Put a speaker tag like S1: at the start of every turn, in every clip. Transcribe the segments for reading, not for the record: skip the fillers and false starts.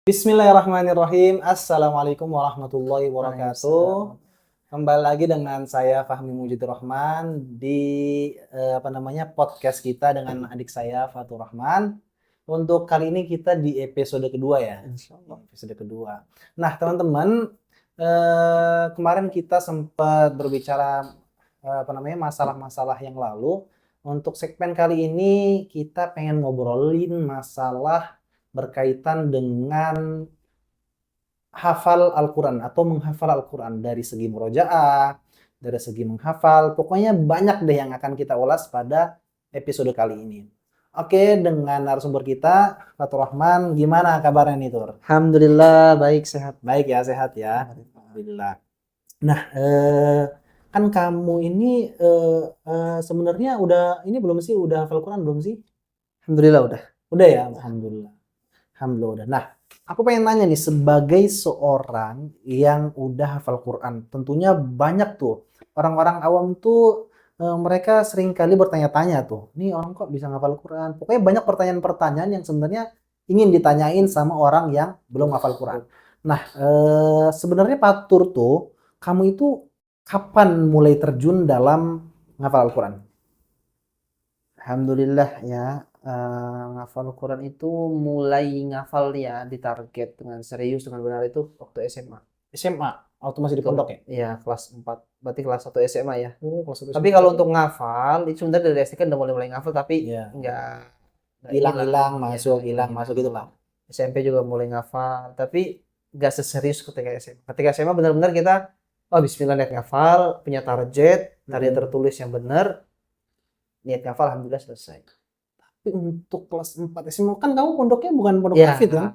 S1: Bismillahirrahmanirrahim. Assalamualaikum warahmatullahi wabarakatuh.
S2: Waalaikumsalam.
S1: Kembali lagi dengan saya Fahmi Mujidur Rahman di podcast kita dengan adik saya Fatur Rahman. Untuk kali ini kita di episode kedua ya.
S2: Insyaallah.
S1: Episode kedua. Nah, teman-teman, kemarin kita sempat berbicara masalah-masalah yang lalu. Untuk segmen kali ini kita pengen ngobrolin masalah berkaitan dengan hafal Al-Quran atau menghafal Al-Quran dari segi murojaah, dari segi menghafal, pokoknya banyak deh yang akan kita ulas pada episode kali ini. Oke, dengan narasumber kita, Fatur Rahman, gimana kabarnya nih, Tur?
S2: Alhamdulillah baik, sehat.
S1: Baik ya, sehat ya. Alhamdulillah. Nah, kan kamu ini sebenarnya udah ini belum sih? Udah hafal Quran belum sih?
S2: Alhamdulillah udah.
S1: Udah ya, alhamdulillah. Alhamdulillah. Nah, aku pengen nanya nih, sebagai seorang yang udah hafal Quran, tentunya banyak tuh orang-orang awam tuh mereka sering kali bertanya-tanya tuh, nih orang kok bisa ngafal Quran? Pokoknya banyak pertanyaan-pertanyaan yang sebenarnya ingin ditanyain sama orang yang belum hafal Quran. Nah, sebenarnya Fatur tuh, kamu itu kapan mulai terjun dalam ngafal Al-Quran?
S2: Alhamdulillah ya, ngafal Quran itu mulai ngafal ya di target dengan serius dengan benar itu waktu SMA.
S1: SMA? Waktu masih di pondok ya?
S2: Iya, kelas 4. Berarti kelas 1 SMA ya.
S1: Oh, kelas satu
S2: Tapi
S1: SMA.
S2: kalau untuk ngafal, itu sebenarnya dari SD kan udah mulai ngafal tapi
S1: Iya.
S2: enggak
S1: Hilang-hilang,
S2: hilang.
S1: hilang, masuk gitu lah.
S2: SMP juga mulai ngafal, tapi nggak seserius ketika SMA. Ketika SMA benar-benar kita, oh bismillah niat ngafal, punya target tertulis yang benar, niat ngafal alhamdulillah selesai.
S1: Tapi untuk kelas 4 SMA kan kamu pondoknya bukan pondok
S2: Ya,
S1: tahfidz kan?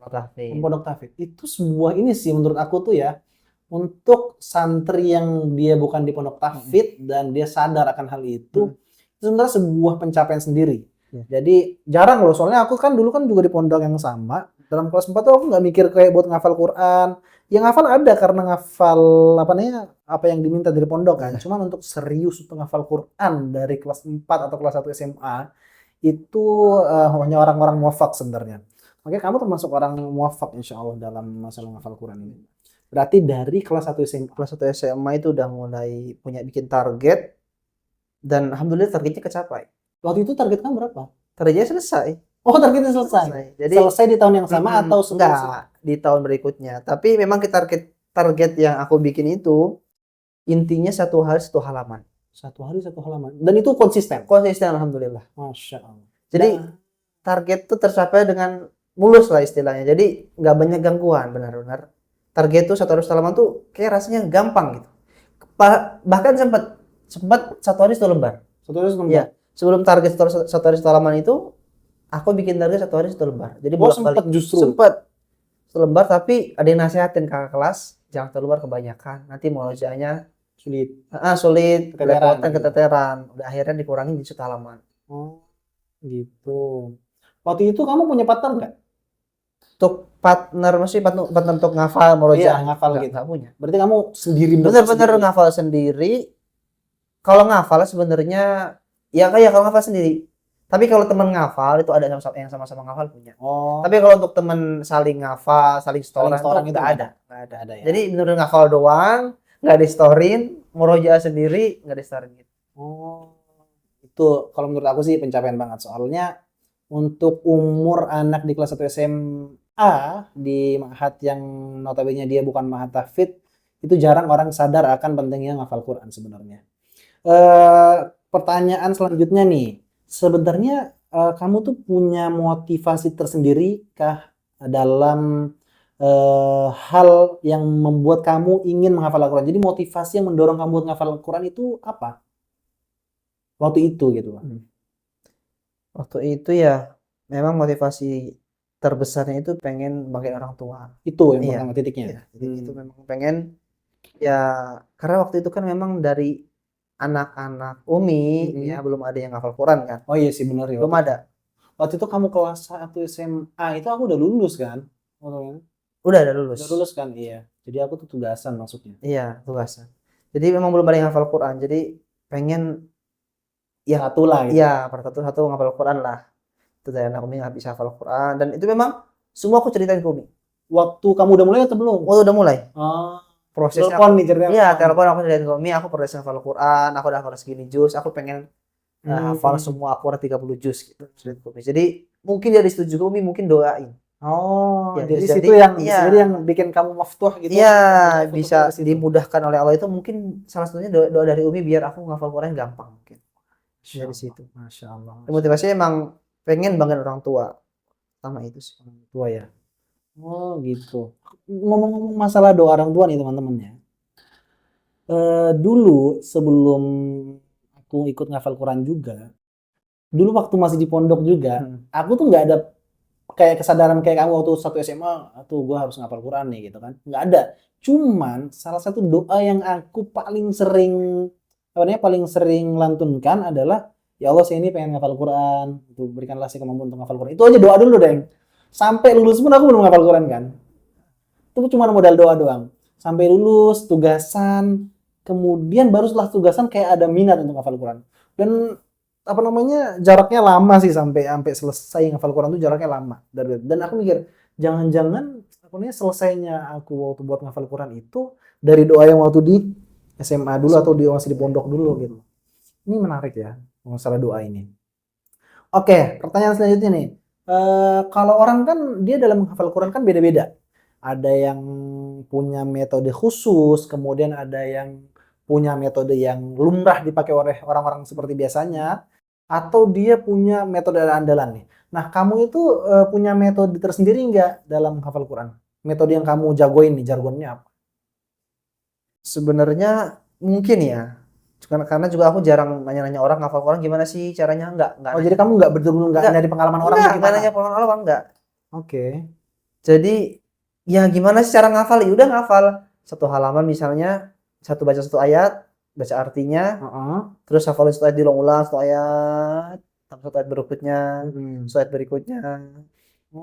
S2: tahfidz.
S1: Pondok tahfidz. Itu sebuah ini sih menurut aku tuh ya, untuk santri yang dia bukan di pondok tahfidz dan dia sadar akan hal itu sebenarnya sebuah pencapaian sendiri.
S2: Ya.
S1: Jadi jarang loh, soalnya aku kan dulu kan juga di pondok yang sama. Dalam kelas 4 tuh aku nggak mikir kayak buat ngafal Quran. Yang ngafal ada karena ngafal apa yang diminta dari pondok kan. Cuman untuk serius untuk ngafal Quran dari kelas 4 atau kelas 1 SMA itu hanya orang-orang muwafaq sebenarnya. Makanya kamu termasuk orang muwafaq insya Allah dalam masalah ngafal Quran ini. Berarti dari kelas 1 SMA.
S2: Kelas 1 SMA itu udah mulai punya bikin target, dan alhamdulillah targetnya kecapai.
S1: Waktu itu target kamu berapa?
S2: Targetnya selesai.
S1: Oh, targetnya selesai.
S2: Jadi
S1: selesai di tahun yang sama atau
S2: enggak di tahun berikutnya. Tapi memang target yang aku bikin itu intinya satu hari satu halaman.
S1: Satu hari satu halaman. Dan itu konsisten.
S2: Konsisten alhamdulillah.
S1: Masya Allah.
S2: Jadi target itu tercapai dengan mulus lah istilahnya. Jadi nggak banyak gangguan benar-benar. Target itu satu hari satu halaman tuh kayak rasanya gampang gitu. Bahkan sempat satu hari satu lembar.
S1: Satu hari satu lembar.
S2: Ya, sebelum target satu hari satu halaman itu, aku bikin target satu hari satu lembar. Jadi sempat satu lembar, tapi ada yang nasihatin kakak kelas, jangan satu lembar kebanyakan. Nanti murojaahnya sulit, keteteran. Udah akhirnya dikurangin di satu halaman.
S1: Oh, gitu. Waktu itu kamu punya partner nggak?
S2: Untuk partner untuk ngafal murojaah,
S1: ngafal gitu.
S2: Nggak punya.
S1: Berarti kamu sendiri
S2: bener-bener ngafal sendiri. Kalau ngafal sebenarnya ya kayak kalau ngafal sendiri. Tapi kalau teman ngafal itu ada yang sama-sama ngafal punya.
S1: Oh.
S2: Tapi kalau untuk teman saling ngafal, saling setoran itu nggak ada.
S1: Ya.
S2: Jadi bener ngafal doang, nggak di-storein, murojaah sendiri nggak di-storein gitu.
S1: Oh. Itu kalau menurut aku sih pencapaian banget. Soalnya untuk umur anak di kelas 1 SMA di ma'had yang notabene dia bukan ma'had tahfidz, itu jarang orang sadar akan pentingnya ngafal Quran sebenarnya. Pertanyaan selanjutnya nih, sebenarnya kamu tuh punya motivasi tersendiri kah dalam hal yang membuat kamu ingin menghafal Al-Quran? Jadi motivasi yang mendorong kamu buat menghafal Al-Quran itu apa? Waktu itu gitu, Pak.
S2: Waktu itu ya memang motivasi terbesarnya itu pengen banggain orang tua.
S1: Itu yang pertama titiknya.
S2: Jadi itu memang pengen ya, karena waktu itu kan memang dari anak-anak Umi ya belum ada yang hafal Quran kan.
S1: Oh iya sih benar ya.
S2: Belum ada.
S1: Waktu itu kamu kelas 1 SMA itu aku udah lulus kan?
S2: Udah lulus.
S1: Udah lulus kan, iya. Jadi aku tuh tugasan maksudnya.
S2: Iya, tugasan. Jadi memang belum ada yang hafal Quran. Jadi pengen ya
S1: satu lah gitu.
S2: Iya, satu ngafal Quran lah. Itu dari anak Umi nggak bisa hafal Quran, dan itu memang semua aku ceritain ke Umi.
S1: waktu kamu udah mulai atau belum?
S2: Oh, udah mulai.
S1: Oh,
S2: Prosesnya.
S1: telepon nih ceritanya.
S2: Iya, telepon aku dari Umi, aku progres hafal Quran, aku udah hafal segini juz, aku pengen hafal semua Al-Quran 30 juz gitu. Jadi mungkin dari situ juga Umi mungkin doain.
S1: Oh,
S2: Ya,
S1: jadi
S2: bisa
S1: situ
S2: jadi,
S1: yang
S2: iya.
S1: bisa jadi yang bikin kamu maftuh gitu.
S2: Iya,
S1: Foto-foto
S2: bisa
S1: dari situ.
S2: dimudahkan oleh Allah itu mungkin salah satunya doa dari Umi biar aku ngafal Quran gampang mungkin.
S1: Masya
S2: Dari
S1: Allah,
S2: situ.
S1: Masya Allah.
S2: Motivasinya emang pengen banggain orang tua. Sama itu sih.
S1: Orang tua ya. Oh gitu. Ngomong-ngomong masalah doa orang tua nih teman-teman ya. Dulu sebelum aku ikut ngafal Quran juga, dulu waktu masih di pondok juga, aku tuh nggak ada kayak kesadaran kayak kamu waktu satu SMA, tuh gue harus ngafal Quran nih gitu kan. Nggak ada. Cuman salah satu doa yang aku paling sering, apa namanya, paling sering lantunkan adalah, ya Allah saya ini pengen ngafal Quran, tuh berikanlah saya kemampuan untuk ngafal Quran. Itu aja doa dulu deh. Sampai lulus pun aku belum ngafal Quran kan. Itu cuma modal doa doang. Sampai lulus, tugasan, kemudian baru setelah tugasan kayak ada minat untuk ngafal Quran. Dan apa namanya, jaraknya lama sih sampai selesai ngafal Quran tuh jaraknya lama. Dan aku mikir, jangan-jangan apa namanya, selesainya aku waktu buat ngafal Quran itu dari doa yang waktu di SMA dulu atau masih di pondok dulu gitu. Ini menarik ya masalah doa ini. Oke, pertanyaan selanjutnya nih. Kalau orang kan dia dalam menghafal Quran kan beda-beda. Ada yang punya metode khusus, kemudian ada yang punya metode yang lumrah dipakai oleh orang-orang seperti biasanya, atau dia punya metode andalan nih. Nah, kamu itu punya metode tersendiri nggak dalam menghafal Quran? Metode yang kamu jagoin nih, jargonnya apa?
S2: Sebenarnya mungkin ya. Karena juga aku jarang nanya-nanya orang ngafal Quran gimana sih caranya, enggak
S1: Oh,
S2: nanya.
S1: jadi kamu nggak betul-betul nggak nyari pengalaman orang
S2: Enggak
S1: gimana?
S2: nanya pengalaman orang enggak.
S1: Oke.
S2: Jadi ya gimana sih cara ngafal? Ya udah ngafal satu halaman misalnya, baca satu ayat, baca artinya, terus hafalin satu ayat diulang-ulang, satu ayat, satu ayat berikutnya, satu ayat berikutnya.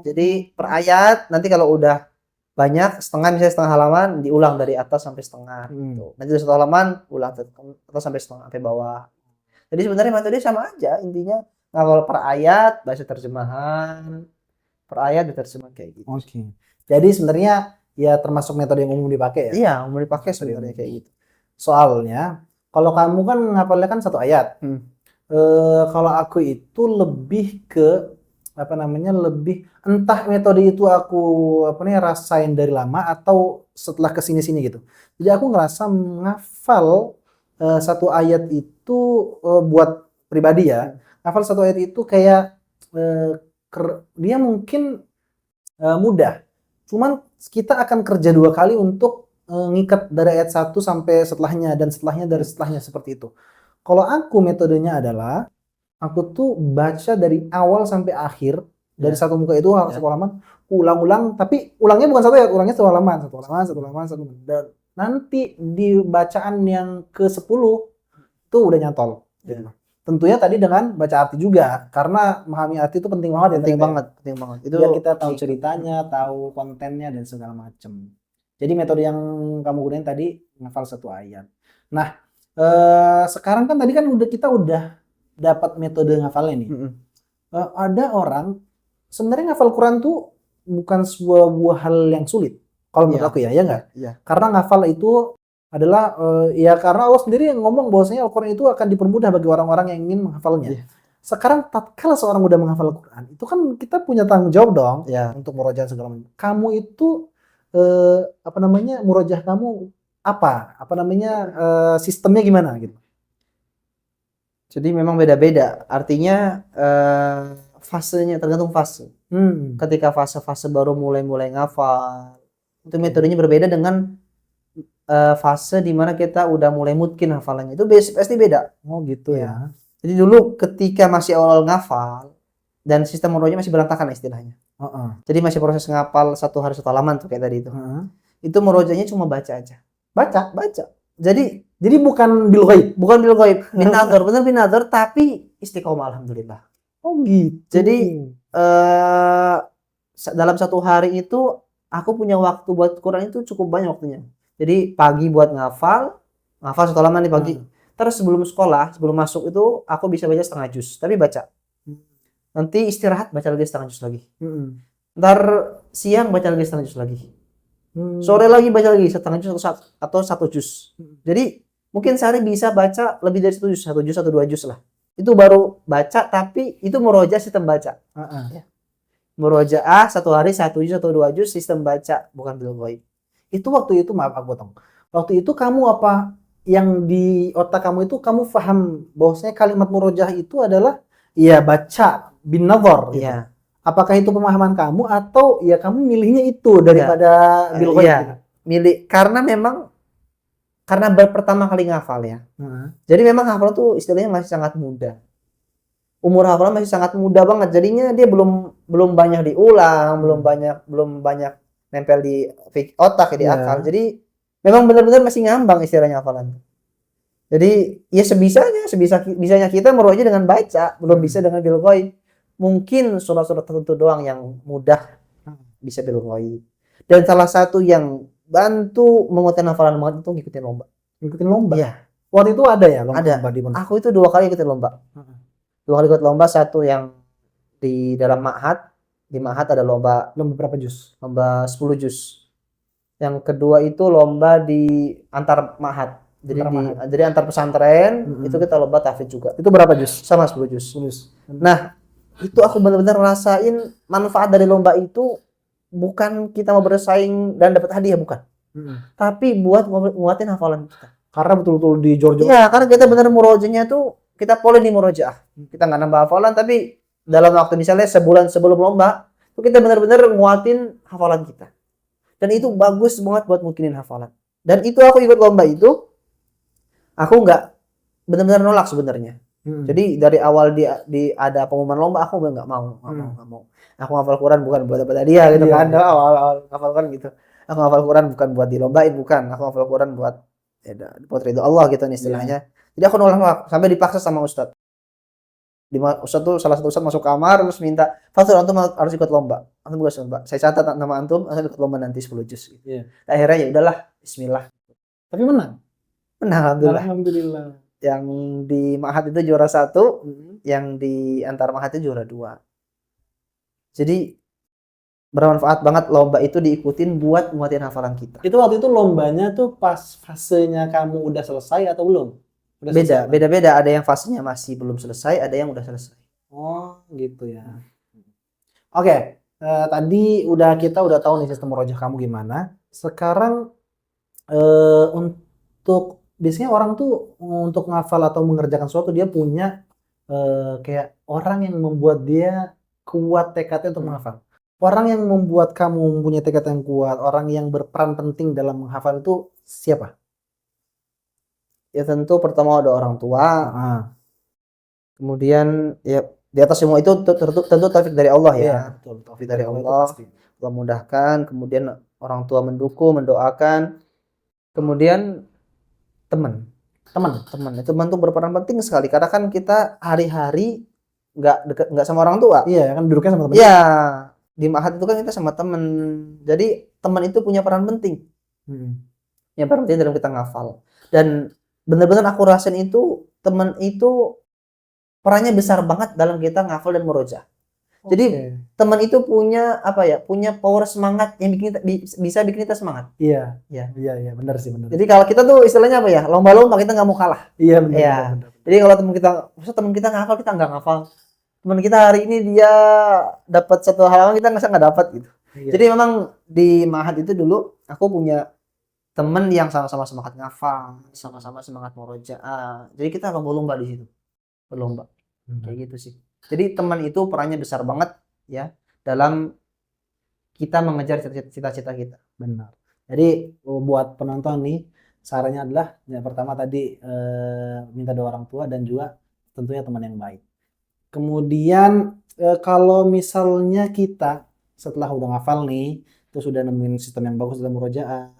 S2: Jadi per ayat nanti kalau udah banyak misalnya setengah halaman diulang dari atas sampai setengah gitu. Nanti dari satu halaman ulang atas sampai setengah sampai bawah. Jadi sebenarnya metode sama aja, intinya ngawal per ayat, baca terjemahan, per ayat diterjemahkan kayak gitu.
S1: Oke. Jadi sebenarnya ya termasuk metode yang umum dipakai ya?
S2: Iya, umum dipakai sebenarnya kayak gitu.
S1: Soalnya kalau kamu kan ngapalnya kan satu ayat. Kalau aku itu lebih ke apa namanya, lebih entah metode itu aku apa nih rasain dari lama atau setelah kesini-sini gitu. Jadi aku ngerasa menghafal satu ayat itu buat pribadi ya. Hafal satu ayat itu kayak dia mungkin mudah. Cuman kita akan kerja 2 kali untuk ngikat dari ayat 1 sampai setelahnya dan setelahnya dari setelahnya seperti itu. Kalau aku metodenya adalah aku tuh baca dari awal sampai akhir dari satu muka itu satu halaman, ulang-ulang, tapi ulangnya bukan satu ayat, ulangnya satu halaman. Dan nanti di bacaan yang ke-10 itu udah nyantol gitu. Tentunya tadi dengan baca arti juga, karena memahami arti itu penting banget.
S2: Penting banget. Itu
S1: biar kita tahu ceritanya, tahu kontennya dan segala macam. Jadi metode yang kamu gunain tadi ngafal satu ayat. Nah, sekarang kan tadi kan kita udah dapat metode ngafalnya nih. Ada orang sebenarnya ngafal Quran tuh bukan sebuah hal yang sulit. Kalau menurut aku ya nggak?
S2: Iya.
S1: Karena ngafal itu adalah ya karena Allah sendiri yang ngomong bahwasanya Al-Quran itu akan dipermudah bagi orang-orang yang ingin menghafalnya. Sekarang tatkala seorang udah menghafal Al-Quran, itu kan kita punya tanggung jawab dong untuk murojaah segala macam. Kamu itu apa namanya, murojaah kamu apa? Apa namanya, sistemnya gimana gitu?
S2: Jadi memang beda-beda. Artinya fasenya tergantung fase. Ketika fase-fase baru mulai ngafal, itu metodenya berbeda dengan fase dimana kita udah mulai mungkin hafalannya. Itu pasti beda.
S1: Oh gitu ya.
S2: Jadi dulu ketika masih awal ngafal dan sistem murojaah masih berantakan istilahnya. Jadi masih proses ngapal satu hari satu halaman tuh kayak tadi itu. Itu murojaahnya cuma baca aja. Baca. Jadi
S1: bukan bil ghaib.
S2: Bukan bil ghaib. Binadhar, benar binadhar, tapi istiqomah alhamdulillah.
S1: Oh gitu.
S2: Jadi dalam satu hari itu aku punya waktu buat Quran itu cukup banyak waktunya. Jadi pagi buat ngafal satu halaman di pagi. Terus sebelum sekolah, sebelum masuk itu aku bisa baca setengah juz, tapi baca. Nanti istirahat baca lagi setengah juz lagi. Ntar siang baca lagi setengah juz lagi.
S1: Hmm.
S2: Sore lagi baca lagi setengah juz atau 1 juz. Jadi mungkin sehari bisa baca lebih dari 1 juz, 1 juz atau 2 juz lah. Itu baru baca, tapi itu murojaah sistem baca. Ya. Murojaah 1 hari 1 juz atau 2 juz sistem baca, bukan bil ghaib.
S1: Itu waktu itu, maaf aku potong. Waktu itu kamu apa yang di otak kamu itu kamu paham bahwasanya kalimat murojaah itu adalah ya baca bin nazar gitu.
S2: Iya.
S1: Apakah itu pemahaman kamu atau ya kamu milihnya itu daripada bil ghaib
S2: Iya.
S1: gitu?
S2: Milih karena pertama kali ngafal ya. Jadi memang hafal tuh istilahnya masih sangat muda. Umur hafalan masih sangat muda banget. Jadinya dia belum banyak diulang, belum banyak nempel di otak, di akal. Jadi memang benar-benar masih ngambang istilahnya hafalan. Jadi ya bisanya kita merujuk dengan baca, belum bisa dengan bil ghaib. Mungkin surat-surat tertentu doang yang mudah bisa bil ghaib. Dan salah satu yang bantu menguatkan hafalan banget itu ngikutin lomba.
S1: Ngikutin lomba?
S2: Iya.
S1: Waktu itu ada ya lomba?
S2: Ada.
S1: Di mana?
S2: Aku itu 2 kali ikutin lomba. 2 kali ikut lomba, satu yang di dalam ma'had. Di ma'had ada lomba
S1: berapa juz?
S2: Lomba 10 juz. Yang kedua itu lomba di antar ma'had. Jadi antar pesantren itu kita lomba tahfidz juga.
S1: Itu berapa juz?
S2: Sama 10 juz. Nah, itu aku benar-benar ngerasain manfaat dari lomba itu bukan kita mau bersaing dan dapat hadiah, bukan. Tapi buat nguatin hafalan kita.
S1: Karena betul-betul di jor-jor.
S2: Iya, karena kita benar murojaahnya tuh kita pola di murojaah. Kita nggak nambah hafalan, tapi dalam waktu misalnya sebulan sebelum lomba, itu kita benar-benar nguatin hafalan kita. Dan itu bagus banget buat mungkinin hafalan. Dan itu aku ikut lomba itu, aku nggak benar-benar nolak sebenarnya. Jadi dari awal ada pengumuman lomba, aku nggak mau. Aku ngafal Quran bukan buat dapat hadiah gitu kan. Awal ngafal Quran gitu. Aku ngafal Quran bukan buat dilombain, bukan. Aku ngafal Quran buat ridho Allah gitu istilahnya. Jadi aku nolak sampai dipaksa sama Ustadz. Ustadz tuh salah satu Ustadz masuk kamar terus minta, "Fatul, antum harus ikut lomba." Antum harus lomba. Saya catat nama antum ikut lomba nanti 10 juz. Akhirnya ya udahlah, bismillah.
S1: Tapi menang.
S2: Alhamdulillah. Yang di ma'had itu juara 1, yang di antar ma'had itu juara 2. Jadi bermanfaat banget lomba itu diikutin buat nguatin hafalan kita.
S1: Itu waktu itu lombanya tuh pas fasenya kamu udah selesai atau belum?
S2: Beda-beda. Ada yang fasenya masih belum selesai, ada yang udah selesai.
S1: Oh, gitu ya. Oke, tadi kita udah tahu nih sistem murojaah kamu gimana. Sekarang untuk biasanya orang tuh untuk ngafal atau mengerjakan sesuatu dia punya kayak orang yang membuat dia kuat tekadnya untuk menghafal. Orang yang membuat kamu mempunyai tekad yang kuat, orang yang berperan penting dalam menghafal itu siapa?
S2: Ya tentu pertama ada orang tua. Kemudian ya di atas semua itu tentu taufik dari Allah ya.
S1: Iya, betul.
S2: Taufik dari Allah. Allah mudahkan, kemudian orang tua mendukung, mendoakan. Kemudian teman tuh berperan penting sekali karena kan kita hari-hari nggak sama orang tua.
S1: Iya, kan duduknya sama teman.
S2: Iya, di ma'had itu kan kita sama teman. Jadi teman itu punya peran penting. Yang peran penting dalam kita ngafal. Dan benar-benar aku rasain itu teman itu perannya besar banget dalam kita ngafal dan murojaah. Jadi teman itu punya punya power semangat yang bisa bikin kita semangat.
S1: Iya, benar sih.
S2: Jadi kalau kita tuh istilahnya lomba-lomba kita nggak mau kalah.
S1: Iya, benar.
S2: Jadi kalau teman kita ngafal, kita nggak ngafal. Teman kita hari ini dia dapat satu halaman, kita nggak dapat gitu. Iya. Jadi memang di ma'had itu dulu aku punya teman yang sama-sama semangat ngafal, sama-sama semangat murojaah. Jadi kita lomba-lomba di situ. Berlomba. Kayak gitu sih. Jadi teman itu perannya besar banget ya dalam kita mengejar cita-cita kita.
S1: Benar. Jadi buat penonton nih, sarannya adalah yang pertama tadi minta doa orang tua dan juga tentunya teman yang baik. Kemudian kalau misalnya kita setelah udah ngafal nih, terus udah nemuin sistem yang bagus dalam murojaah,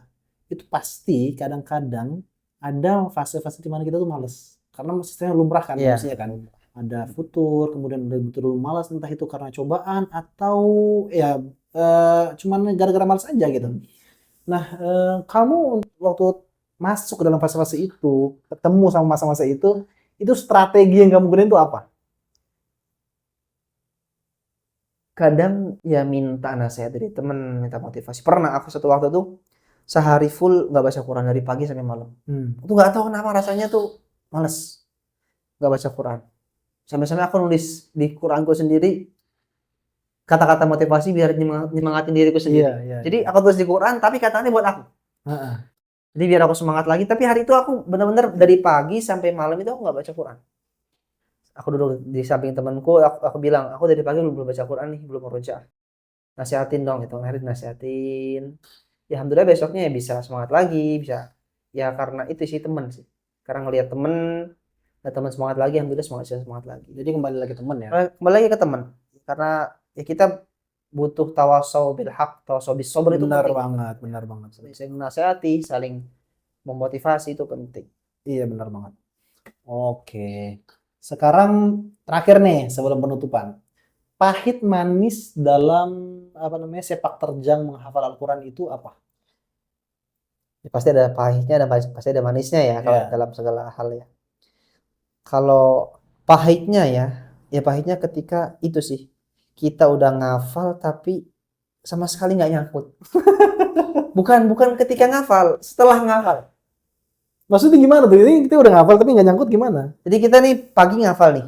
S1: itu pasti kadang-kadang ada fase-fase di mana kita tuh males. Karena sistemnya lumrah kan, maksudnya kan. Ada futur, kemudian udah betul-betul malas, entah itu karena cobaan atau ya cuman gara-gara malas aja gitu. Nah, kamu waktu masuk ke dalam fase-fase itu, ketemu sama masa-masa itu strategi yang kamu gunain itu apa?
S2: Kadang ya minta nasihat dari temen, minta motivasi. Pernah aku satu waktu tuh sehari full nggak baca Quran dari pagi sampai malam. Itu nggak tahu kenapa rasanya tuh males nggak baca Quran. Sampai-sampai aku nulis di Quranku sendiri kata-kata motivasi biar nyemangatin diriku sendiri. Jadi aku tulis di Quran tapi katanya buat aku. Jadi biar aku semangat lagi. Tapi hari itu aku benar-benar dari pagi sampai malam itu aku nggak baca Quran. Aku duduk di samping temanku, aku bilang, aku dari pagi belum baca Quran nih, belum murojaah. Nasihatin dong, itu hari nasihatin. Ya alhamdulillah besoknya ya bisa semangat lagi, bisa. Ya karena itu sih teman sih. Karena ngelihat temen, teman semangat lagi, alhamdulillah semangat lagi.
S1: Jadi kembali lagi teman ya.
S2: Kembali lagi ke teman. Karena ya kita butuh tawasau bil haq, tawasau bis sabr itu
S1: Benar
S2: penting.
S1: banget, benar banget.
S2: Saling menasihati, saling memotivasi itu penting.
S1: Iya benar banget. Oke. Sekarang terakhir nih sebelum penutupan. Pahit manis dalam apa namanya sepak terjang menghafal Al-Quran itu apa?
S2: Ya, pasti ada pahitnya dan pasti ada manisnya ya kalau
S1: Ya.
S2: dalam segala hal ya. Kalau pahitnya ya pahitnya ketika itu sih kita udah ngafal tapi sama sekali nggak nyangkut. bukan ketika ngafal, setelah ngafal.
S1: Maksudnya gimana tuh? Ini kita udah ngafal tapi nggak nyangkut gimana?
S2: Jadi kita nih pagi ngafal nih,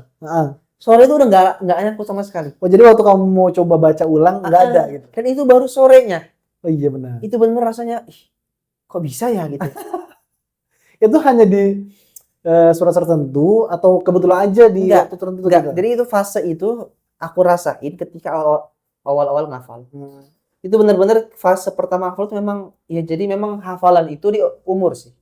S2: sore itu udah nggak nyangkut sama sekali.
S1: Oh jadi waktu kamu mau coba baca ulang nggak ada gitu?
S2: Dan itu baru sorenya.
S1: Oh iya benar.
S2: Itu benar rasanya, kok bisa ya gitu.
S1: Itu hanya di surat tertentu atau kebetulan aja di
S2: Enggak,
S1: waktu tertentu?
S2: enggak.
S1: Gitu?
S2: Jadi itu fase itu aku rasain ketika awal-awal ngafal. Itu benar-benar fase pertama hafal itu memang ya jadi memang hafalan itu di umur sih.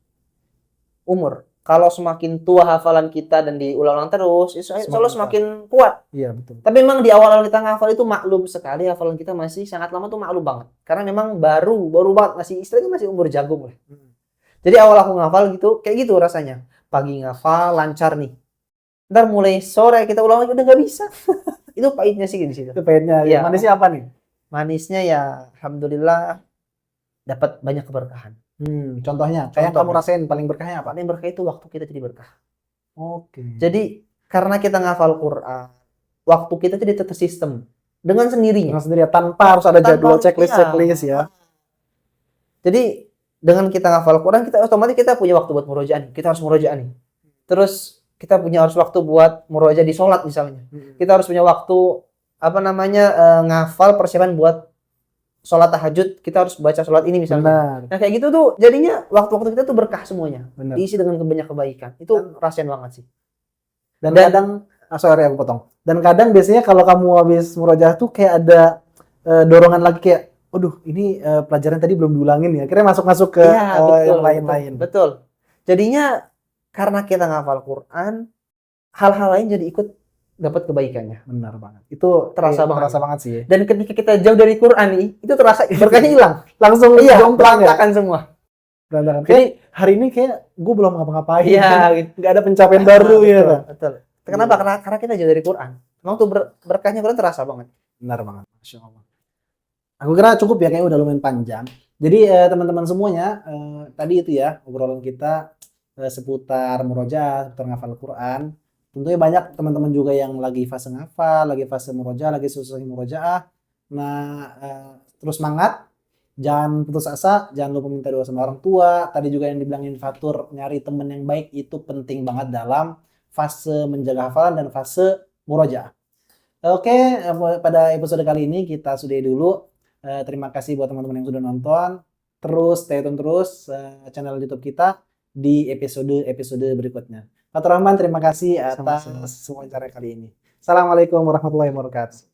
S2: Umur. Kalau semakin tua hafalan kita dan diulang-ulang terus, itu selalu semakin kuat.
S1: Iya betul.
S2: Tapi memang di awal-awal kita ngafal itu maklum sekali, hafalan kita masih sangat lama tuh maklum banget. Karena memang baru banget, masih istilahnya masih umur jagung lah. Jadi awal aku ngafal gitu, kayak gitu rasanya. Pagi ngafal lancar nih. Ntar mulai sore kita ulang lagi udah nggak bisa. Itu pahitnya sih di situ.
S1: Itu pahitnya.
S2: Ya.
S1: Manisnya apa nih?
S2: Manisnya ya alhamdulillah dapat banyak keberkahan.
S1: Contohnya, kayak kamu rasain paling berkahnya apa?
S2: Paling berkah itu waktu kita jadi berkah.
S1: Oke.
S2: Jadi karena kita ngafal Quran, waktu kita jadi tersistem dengan sendirinya.
S1: Dengan sendirinya tanpa harus ada jadwal checklist ya.
S2: Jadi dengan kita ngafal Quran, kita otomatis kita punya waktu buat murojaah nih. Kita harus murojaah nih. Terus kita punya harus waktu buat murojaah di sholat misalnya. Kita harus punya waktu ngafal persiapan buat sholat tahajud, kita harus baca sholat ini misalnya. Nah kayak gitu tuh jadinya waktu-waktu kita tuh berkah semuanya. Diisi dengan banyak kebaikan. Itu rasain banget sih.
S1: Dan kadang, sorry aku potong. Dan kadang biasanya kalau kamu habis murojaah tuh kayak ada dorongan lagi kayak, aduh ini pelajaran tadi belum diulangin ya. Akhirnya masuk ke yang lain-lain.
S2: Betul. Jadinya karena kita ngafal Quran, hal-hal lain jadi ikut dapat kebaikannya.
S1: Benar banget. Itu terasa banget sih.
S2: Dan ketika kita jauh dari Quran nih, itu terasa berkahnya hilang.
S1: Langsung
S2: berantakan semua.
S1: Berantakan. Jadi hari ini kayak gue belum ngapa-ngapain.
S2: Iya,
S1: gitu. Nggak ada pencapaian baru ya.
S2: Betul. Kenapa? Karena kita jauh dari Quran. Memang tuh berkahnya Quran terasa banget.
S1: Benar banget. Masya Allah. Aku kira cukup ya, kayaknya udah lumayan panjang. Jadi teman-teman semuanya, tadi itu ya obrolan kita seputar murojaah, seputar ngafal Quran. Tentunya banyak teman-teman juga yang lagi fase ngafal, lagi fase murojaah, lagi susah murojaah. Nah, terus semangat, jangan putus asa, jangan lupa minta doa sama orang tua. Tadi juga yang dibilangin Fatur, nyari teman yang baik itu penting banget dalam fase menjaga hafalan dan fase murojaah. Oke, pada episode kali ini kita sudahi dulu. Terima kasih buat teman-teman yang sudah nonton. Terus stay tune terus channel YouTube kita di episode berikutnya. Fatur Rahman, terima kasih atas semua cara kali ini. Assalamualaikum warahmatullahi wabarakatuh.